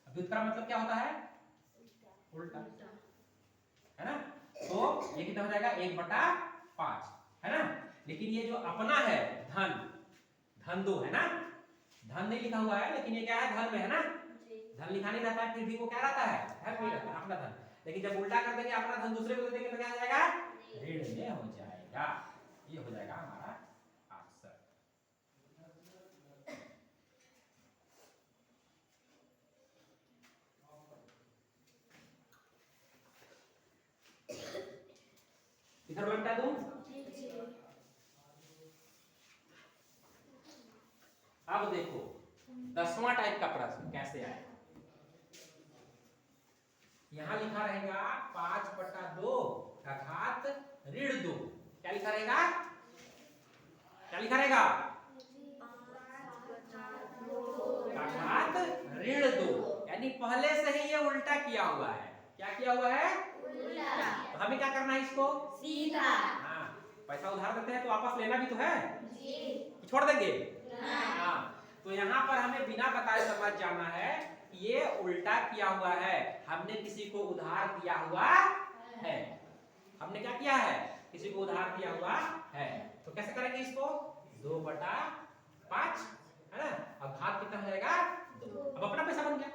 व्युत्क्रम मतलब क्या होता है, उल्टा, है ना। तो ये कितना हो जाएगा 1/5, है ना। लेकिन ये जो अपना है धन 2 है ना, धन नहीं लिखा हुआ है, लेकिन ये क्या है धन में है ना, धन लिखा नहीं रहता है, फिर भी वो क्या रहता है धन में रहता है, अपना धन। लेकिन जब उल्टा कर देंगे अपना धन दूसरे को दे देंगे तो क्या हो जाएगा ऋण में हो जाएगा। ये हो जाएगा हमारा आंसर। इधर लगता दूं, अब देखो 10वां टाइप का प्रश्न कैसे आए। यहां लिखा रहेगा 5/2 का घात ऋण 2। क्या लिखा रहेगा, क्या लिखा रहेगा का घात ऋण 2, यानी पहले से ही ये उल्टा किया हुआ है। क्या किया हुआ है उल्टा। तो हमें क्या करना है इसको सीधा, हाँ पैसा उधार देते हैं तो वापस लेना भी तो है जी, छोड़ देंगे हाँ। तो यहाँ पर हमें बिना बताए समझ जाना है कि ये उल्टा किया हुआ है, हमने किसी को उधार दिया हुआ है। हमने क्या किया है, किसी को उधार दिया हुआ है। तो कैसे करेंगे इसको 2/5, है ना। अब घात कितना हो जाएगा 2। अब अपना पैसा बन गया,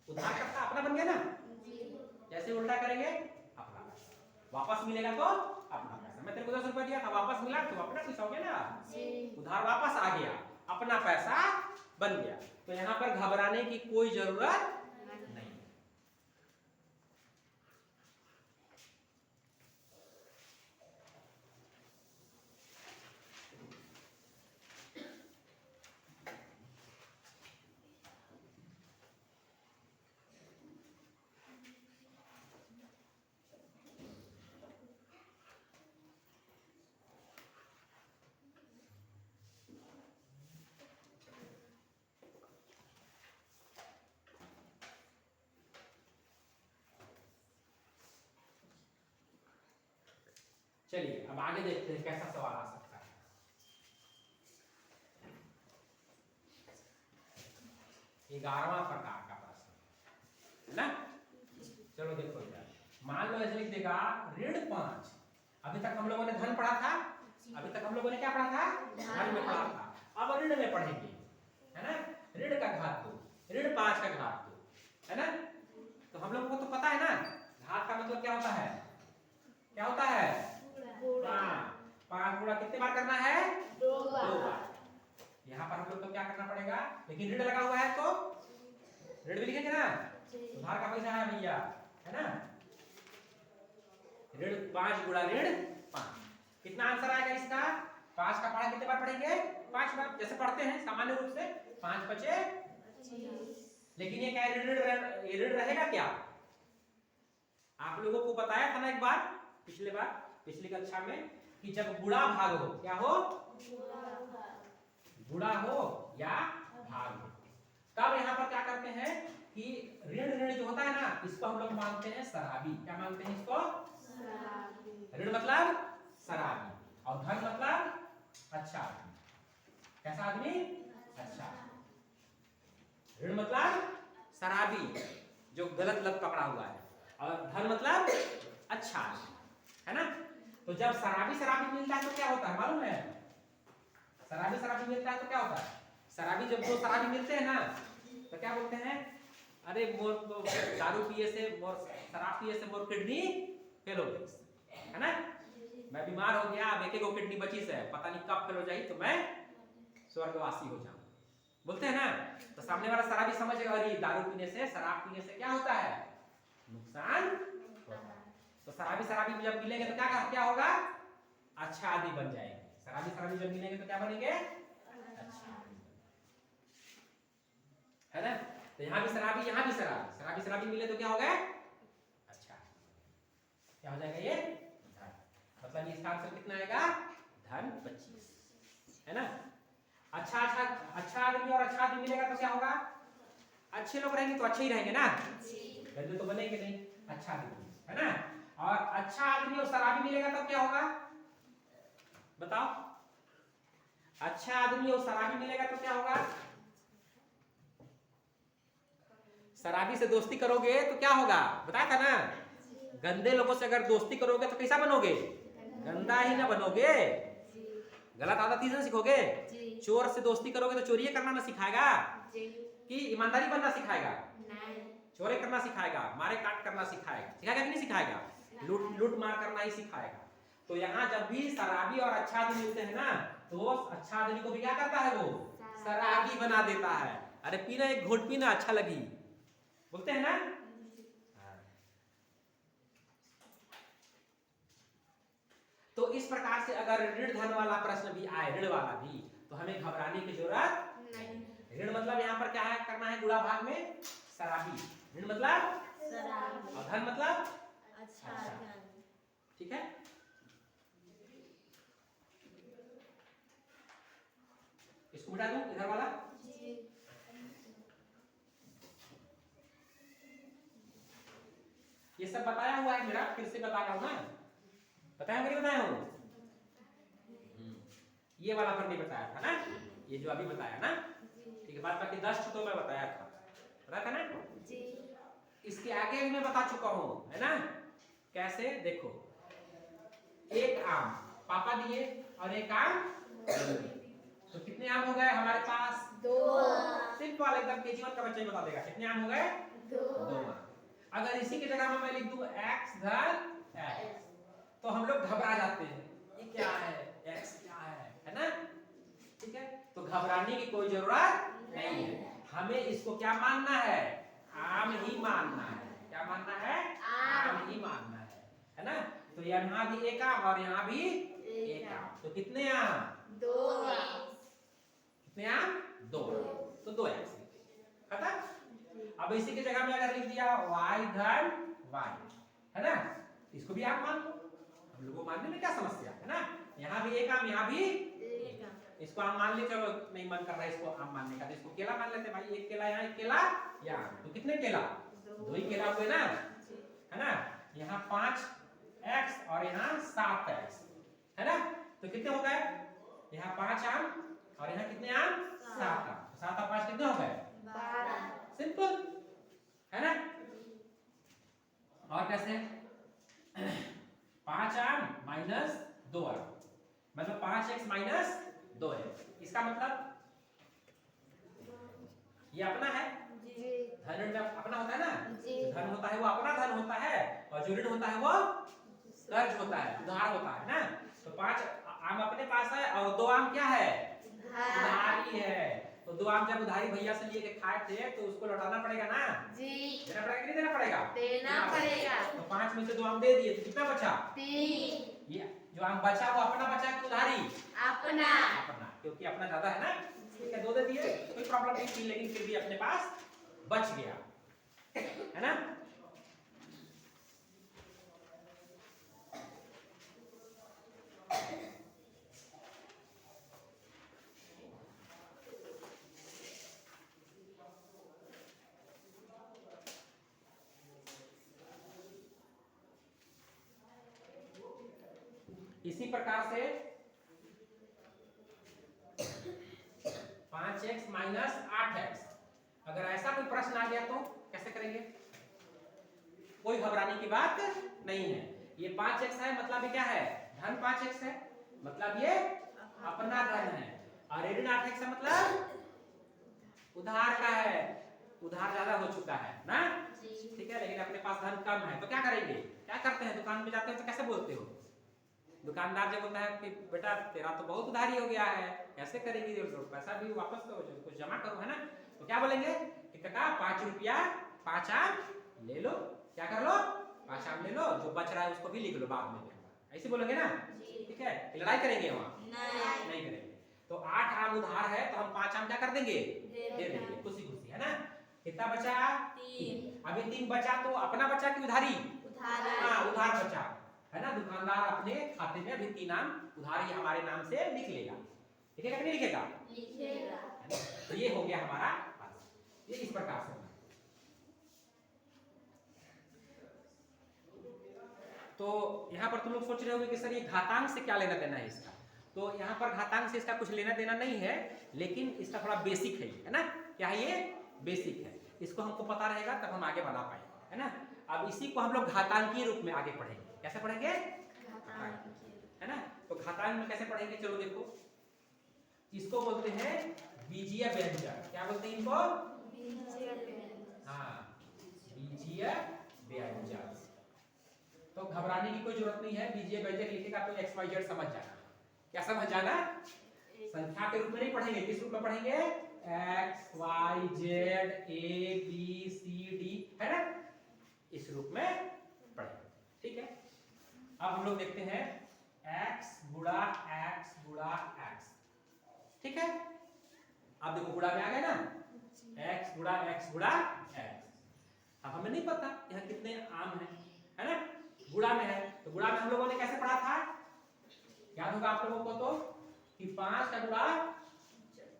उधार करता अपना बन गया ना, जैसे उल्टा करेंगे अपना पैसा, वापस मिलेगा तो अपना पैसा। मैं तेरे को 10 रुपया दिया था, वापस मिला तो अपना पैसा हो गया ना, उधार वापस आ गया, अपना पैसा बन गया। तो यहाँ पर घबराने की कोई जरूरत नहीं। चलिए अब आगे देखते हैं कैसा सवाल आ सकता है। ये 11वां प्रकार का प्रश्न है ना। चलो देखो इधर, मान लो ऐसे लिख देगा ऋण 5। अभी तक हम लोगों ने धन पढ़ा था, अभी तक हम लोगों ने क्या पढ़ा था धन में पढ़ा था। अब ऋण में पढ़ेंगे, है ना। ऋण का घात 2, ऋण 5 का घात 2, है ना। तो हम लोगों को तो पता है ना घात का मतलब क्या होता है, क्या होता है 5 गुणा कितने बार करना है 2 बार। यहाँ पर हम लोग को क्या करना पड़ेगा, लेकिन ऋण लगा हुआ है तो ऋण भी लिखेंगे ना, उधार का पैसा है भैया, है ना। ऋण 5 गुणा ऋण 5, कितना आंसर आएगा इसका 5 का पढ़ा कितने बार पढ़ेंगे 5 बार, जैसे पढ़ते हैं सामान्य रूप से 5 बचे 25। लेकिन ये क्या ऋण रहेगा क्या, आप लोगों को बताया था ना एक बार पिछली कक्षा में कि जब गुणा भाग हो, क्या हो गुणा हो या भाग हो, तब यहाँ पर क्या करते हैं कि ऋण जो होता है ना इसको हम लोग मानते हैं शराबी। क्या मानते हैं इसको ऋण मतलब शराबी, और धन मतलब अच्छा आदमी। कैसा आदमी अच्छा, ऋण मतलब शराबी जो गलत लत पकड़ा हुआ है, और धन मतलब अच्छा है ना। तो जब शराबी मिलता है तो क्या होता है मालूम है, शराबी मिलता है तो क्या होता है, शराबी जब दो शराबी मिलते हैं ना तो क्या बोलते हैं, अरे मोर तो दारू पिए से मोर शराब पिए से मोर किडनी फेल हो गई, है ना। मैं बीमार हो गया, अब एक किडनी बची से, पता नहीं कब फेल हो जाएगी तो मैं स्वर्गवासी हो जाऊं, बोलते हैं ना। तो सामने वाला शराबी समझेगा अरे दारू पीने से शराब पीने से क्या होता है नुकसान होता है। तो शराबी जब मिलेंगे तो क्या होगा अच्छा आदमी बन जाएंगे। शराबी जब मिलेंगे तो क्या बनेंगे अच्छा है ना। तो यहाँ भी शराबी यहाँ भी शराबी मिले तो क्या हो गए अच्छा, क्या हो जाएगा ये धन। मतलब इसका आंसर कितना आएगा धन 25, है ना। अच्छा आदमी और अच्छा आदमी मिलेगा तो क्या होगा, अच्छे लोग रहेंगे तो अच्छे ही रहेंगे ना, गंदे तो बनेंगे नहीं, अच्छा आदमी है ना। और अच्छा आदमी और शराबी मिलेगा तब क्या होगा बताओ? अच्छा आदमी और शराबी मिलेगा तो क्या होगा? शराबी से दोस्ती करोगे तो क्या होगा बताया था ना, गंदे लोगों से अगर दोस्ती करोगे तो कैसा बनोगे? गंदा ही ना बनोगे, गलत आदत ही ना सीखोगे। चोर से दोस्ती करोगे तो चोरी करना ना सिखाएगा कि ईमानदारी बनना सिखाएगा? चोरी करना सिखाएगा, मारे काट करना सिखाएगा, सिखाएगा कि नहीं सिखाएगा? लूट मार करना ही सिखाएगा। तो यहाँ जब भी शराबी और अच्छा आदमी मिलते हैं ना, तो अच्छा आदमी को भी क्या करता है? वो शराबी बना देता है। अरे पीना, एक घोट पीना, अच्छा लगी, बोलते हैं ना। तो इस प्रकार से अगर ऋण धन वाला प्रश्न भी आए, ऋण वाला भी, तो हमें घबराने की जरूरत नहीं। ऋण मतलब यहाँ पर क्या है करना है? गुणा भाग में शराबी। ऋण मतलब शराबी और धन मतलब अच्छा। ठीक है, इसको मिटा दूं इधर वाला। ये सब बताया हुआ है मेरा, फिर से बता रहा हूं ना, बताया नहीं बताया हूं? ये वाला पर नहीं बताया था ना, ये जो अभी बताया ना, ठीक है। बात बाकी 10 तो मैं बताया था ना जी। इसके आगे भी मैं बता चुका हूं, है ना। कैसे? देखो, एक आम पापा दिए और एक आम, तो कितने आम हो गए हमारे पास? 2। सिंपल एकदम, केजी 1 का बच्चा ही बता देगा कितने आम हो गए? 2। अगर इसी की जगह में मैं लिख दूं x धन x, तो हम लोग घबरा जाते हैं, ये क्या है, x क्या है ना। ठीक है, तो घबराने की कोई जरूरत नहीं है। हमें इसको क्या मानना है? आम ही मानना है। क्या मानना है? आम ही मानना है ना। तो यहाँ भी एक आम और यहाँ भी एक आम, तो कितने आम? 2। कितने आम? 2। तो 2x खत्म। अब इसी की जगह में अगर लिख दिया y धन y, है ना, इसको भी आप मान लो, हम लोगों को मानने में क्या समस्या है ना। यहाँ भी एक आम, यहाँ भी एक आम, इसको आम मान ले। चलो नहीं मन कर रहा है इसको आम मानने का, तो इसको केला मान लेते भाई। एक केला यहाँ, एक केला यहाँ, तो कितने केला? 2 ही केला हुए ना, है ना। यहाँ 5x और यहाँ 7x, है ना। तो कितने हो गए? यहाँ 5 आम और यहाँ कितने आम? 7 आम। 7 और 5 कितने हो गए? 12। सिंपल है ना। और कैसे? 5 आम माइनस 2 आम, मतलब 5x माइनस 2x। इसका मतलब ये अपना है जी। धन ऋण में अपना होता है ना जी। धन होता है वो अपना धन होता है, और जो ऋण होता है वो कर्ज होता है, उधार होता है ना। तो 5 आम अपने पास है और 2 आम क्या है? उधारी है। तो 2 आम जब उधारी भैया से लिए के खाए थे, तो उसको लौटाना पड़ेगा ना जी। देना पड़ेगा कि नहीं देना पड़ेगा? देना पड़ेगा। तो 5 में से 2 आम दे दिए, तो कितना बचा? 3। ये जो आम बचा वो अपना बचा कि उधारी? अपना। अपना, क्योंकि अपना ज्यादा है ना। ठीक है, 2 दे दिए, कोई प्रॉब्लम नहीं थी, लेकिन फिर भी अपने पास बच गया, है ना। इसी प्रकार से 5x माइनस 8x, अगर ऐसा कोई प्रश्न आ गया तो कैसे करेंगे? कोई घबराने की बात नहीं है। ये 5x है, मतलब ये क्या है? धन 5x है, मतलब ये अपना धन है। और ऋण 8x है, मतलब उधार का है, उधार ज्यादा हो चुका है ना। ठीक है, लेकिन अपने पास धन कम है, तो क्या करेंगे? क्या करते हैं? दुकान में जाते हो तो कैसे बोलते हो? दुकानदार जब बोलता है कि बेटा तेरा तो बहुत उधारी हो गया है, कैसे करेंगे? पैसा भी वापस करो, कुछ जमा करो, है ना। तो क्या बोलेंगे कि काका 5 रुपया 5 आम ले लो, क्या कर लो? 5 आम ले लो, जो बच रहा है उसको भी लिख लो बाद में, ऐसे बोलेंगे ना। ठीक है, लड़ाई करेंगे वहाँ? नहीं करेंगे। तो 8 आम उधार है, तो हम 5 आम क्या कर देंगे? दे देंगे, खुशी खुशी, है ना। कितना बचा? 3। अभी 3 बचा, तो अपना बचा कि उधारी? हाँ, उधार बचा, है ना। दुकानदार अपने खाते में अभी 3 आम उधारी हमारे नाम से लिख लेगा, लिखेगा कि नहीं लिखेगा? लिखेगा। तो ये हो गया हमारा पास, ये इस प्रकार से। तो यहाँ पर तुम लोग सोच रहे होगे कि सर ये घातांक से क्या लेना देना है इसका। तो यहाँ पर घातांक से इसका कुछ लेना देना नहीं है, लेकिन इसका थोड़ा बेसिक है ना। क्या है ये? बेसिक है। इसको हमको पता रहेगा तब हम आगे बढ़ा पाएंगे, है ना। अब इसी को हम लोग घातांकीय रूप में आगे पढ़ेंगे। कैसे पढ़ेंगे? है ना। तो घातांक में कैसे पढ़ेंगे, चलो देखो। इसको बोलते हैं बीजीय व्यंजक। क्या बोलते हैं इनको? हाँ, बीजीय व्यंजक। तो घबराने की कोई जरूरत नहीं है। बीजीय व्यंजक लिखेगा तो एक्स वाई जेड समझ जाना। क्या समझ जाना? संख्या के रूप में नहीं पढ़ेंगे, किस रूप में पढ़ेंगे? X Y Z A B C D, है ना, इस रूप में पढ़ेंगे। ठीक है। अब हम लोग देखते हैं x गुणा x, ठीक है। अब देखो गुणा में आ गया ना, x गुणा x। अब हमें नहीं पता यहाँ कितने आम है ना। गुणा में है तो गुणा में हम लोगों ने कैसे पढ़ा था, याद होगा आप लोगों को तो, कि 5 का गुणा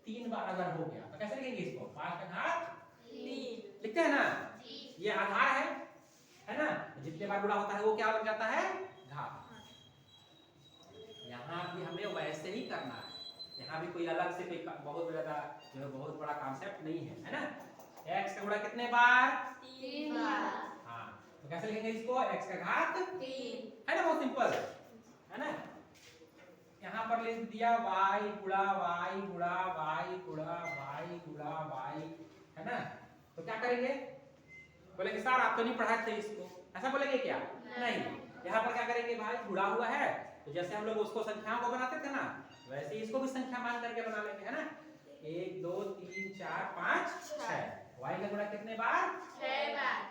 3 बार अगर हो गया तो कैसे लिखेंगे इसको? 5 का घात 3 लिखते हैं ना। ये आधार है ना। जितने बार गुणा होता है वो क्या बन जाता है? घात। यहाँ भी हमें वैसे ही करना है। यहाँ भी कोई अलग से कोई बहुत ज्यादा जो है बहुत बड़ा कॉन्सेप्ट नहीं है ना। x का गुणा कितने बार? 3 बार। हाँ, तो कैसे लिखेंगे इसको? x का घात 3, है ना। बहुत सिंपल है ना। यहाँ पर लिख दिया y गुणा y गुणा y गुणा y गुणा y, है ना। तो क्या करेंगे? बोलेंगे सर आप तो नहीं पढ़ाते थे इसको, ऐसा बोलेंगे क्या? नहीं। यहाँ पर क्या करेंगे भाई? गुणा हुआ है तो जैसे हम लोग उसको संख्याओं को बनाते थे ना, वैसे इसको भी संख्या मान करके बना लेंगे, है ना। 1 2 3 4 5 6। y का गुणा कितने बार? 6 बार।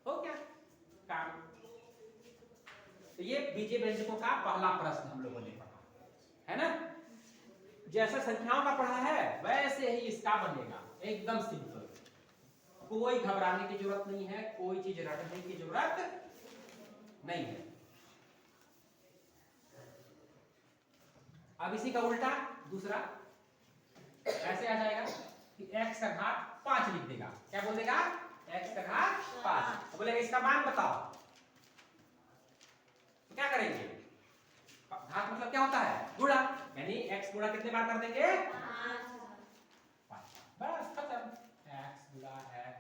हो गया काम। तो ये बीजीय व्यंजकों का पहला प्रश्न हम लोगों ने पढ़ा, है ना। जैसे संख्याओं का पढ़ा है वैसे ही इसका बनेगा, एकदम सिंपल। कोई घबराने की जरूरत नहीं है, कोई चीज रटने की जरूरत नहीं है। अब इसी का उल्टा दूसरा ऐसे आ जाएगा कि x का घात 5 लिख देगा। क्या बोल देगा? x का घात 5। तो बोलेगा इसका मान बताओ। तो क्या करेंगे? घात मतलब क्या होता है? गुणा, यानी x गुणा कितने बार कर देंगे? 5। बस खत्म। x गुणा x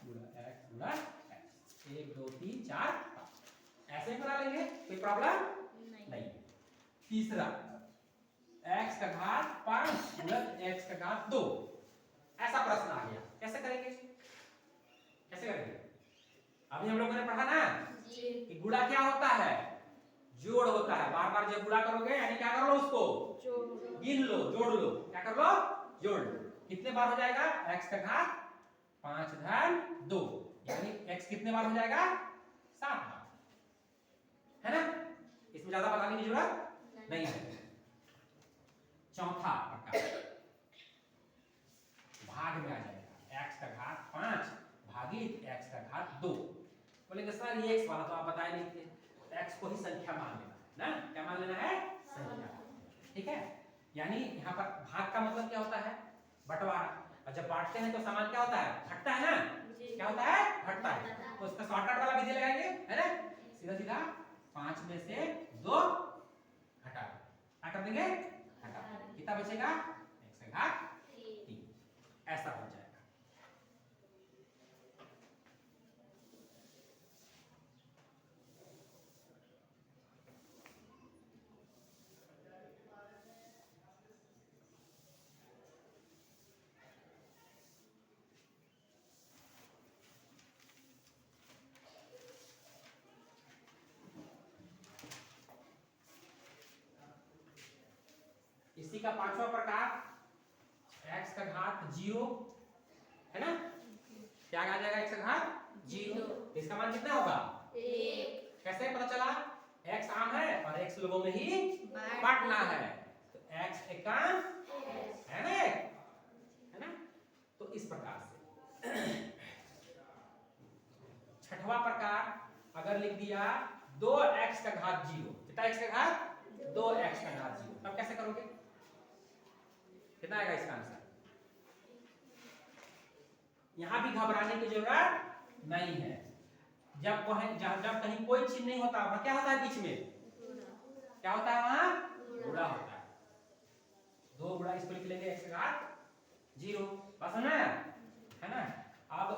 गुणा x गुणा x, 1 2 3 4 5 ऐसे बना लेंगे, कोई प्रॉब्लम नहीं। तीसरा x का घात 5 गुणा x का घात 2, ऐसा प्रश्न आ गया। कैसे करेंगे? कैसे करेंगे? अभी हम लोगों ने पढ़ा ना कि गुणा क्या होता है? जोड़ होता है। बार बार जब गुणा करोगे यानी क्या कर लो? उसको गिन लो, जोड़ लो। क्या कर लो? जोड़ लो। कितने बार हो जाएगा? x का घात 5 धन 2, यानी x कितने बार हो जाएगा? 7 बार, है ना। इसमें ज्यादा बताने की जरूरत नहीं है। चौथा प्रकार भाग में आ जाएगा। x का घात 5 भागित x का घात 2। बोलेंगे सर ये x वाला तो आप बताए नहीं थे। x को ही संख्या मान लेना है ना। क्या मान लेना है? संख्या। ठीक है। यानी यहाँ पर भाग का मतलब क्या होता है? बंटवारा। और जब बांटते हैं तो सामान क्या होता है? घटता है ना। क्या होता है? घटता है। तो इसका शॉर्टकट वाला विधि लगाएंगे, है ना। सीधा सीधा 5 में से 2 हटा दो। क्या कर देंगे? हटा। कितना बचेगा? x का घात 3। ऐसा हो जाएगा। इसी का पांचवा प्रकार x का घात 0, है ना। क्या आ जाएगा? x का घात 0। इसका मान कितना होगा? 1। कैसे पता चला? x आम है और x लोगों में ही बांटना है, तो x एकाम है ना, है ना। तो इस प्रकार से छठवां प्रकार अगर लिख दिया 2x का घात 0, कितना x का घात? 2x का घात 0, तब कैसे करोगे? कितना आएगा इसका आंसर? यहां भी घबराने की जरूरत नहीं है। जब कहीं कोई चिन्ह नहीं होता वहां क्या होता है बीच में? क्या होता है वहां? गुणा होता है। 2 गुणा इसको लिख लेंगे x का घात 0। बात समझ में आया? है ना? अब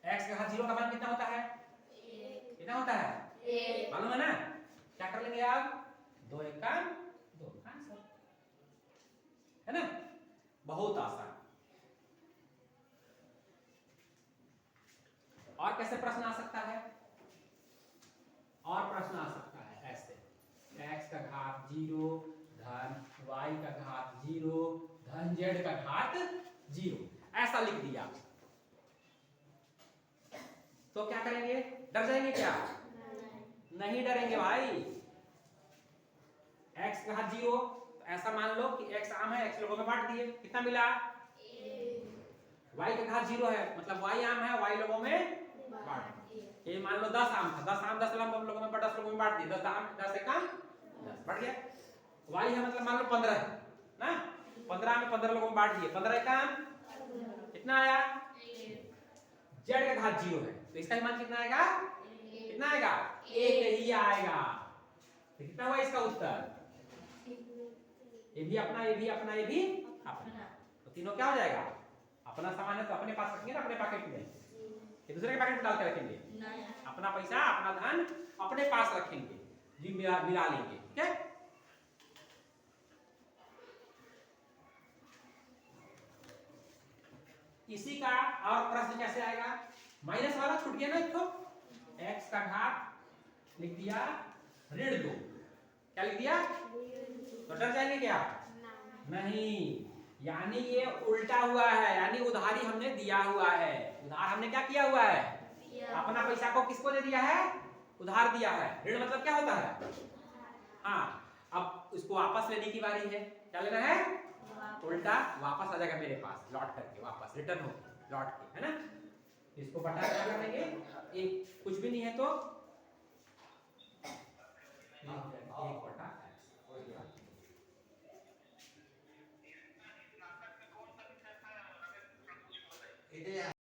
x का घात 0 का मान कितना होता है? 1। कितना होता है? 1। मालूम है ना? क्या कर लेंगे आप? 2 1 का 2 आंसर है ना? बहुत आसान। और कैसे प्रश्न आ सकता है? और प्रश्न आ सकता है ऐसे, x का घात 0 धन y का घात 0 धन z का घात 0, ऐसा लिख दिया तो क्या करेंगे? डर जाएंगे क्या? नहीं डरेंगे भाई। x का घात 0 तो ऐसा मान लो कि x आम है, x लोगों में बांट दिए, कितना मिला? y का घात 0 है मतलब y आम है, y लोगों में बांट दिए। ये मान लो 10 आम था, 10 आम 10 लोगों में 10 लोगों में बांट दिए, 10 आम 10 से कम 10 बढ़ गया। y है मतलब मान लो 15 है ना, 15 में 15 लोगों में बांट दिए, 15 का कितना आया? z का घात 0 है तो इसका मान कितना आएगा? कितना आएगा? 1 ही आएगा। तो कितना हुआ इसका उत्तर? ये भी अपना, ये भी अपना, ये भी अपना, तो तीनों क्या हो जाएगा? अपना सामान है तो अपने पास रखेंगे ना, अपने पॉकेट में, कि दूसरे के पॉकेट में डाल के रखेंगे? अपना पैसा अपना धन अपने पास रखेंगे जी, मिला लेंगे। ठीक है? इसी का और प्रश्न कैसे आएगा? माइनस वाला छूट गया ना, एक तो x का घात लिख दिया ऋण 2, क्या लिख दिया? तो डर जाएंगे क्या? नहीं, यानी ये उल्टा हुआ है, यानी उधारी हमने दिया हुआ है। उधार हमने क्या किया हुआ है? अपना पैसा को किसको दे दिया है? उधार दिया है। ऋण मतलब क्या होता है? हाँ, अब इसको वापस लेने की बारी है। क्या लेना है? उल्टा वापस आ जाएगा मेरे पास, लौट करके वापस रिटर्न हो लौट के, है ना? इसको बटा क्या कर देंगे? एक कुछ भी नहीं है तो 1/x।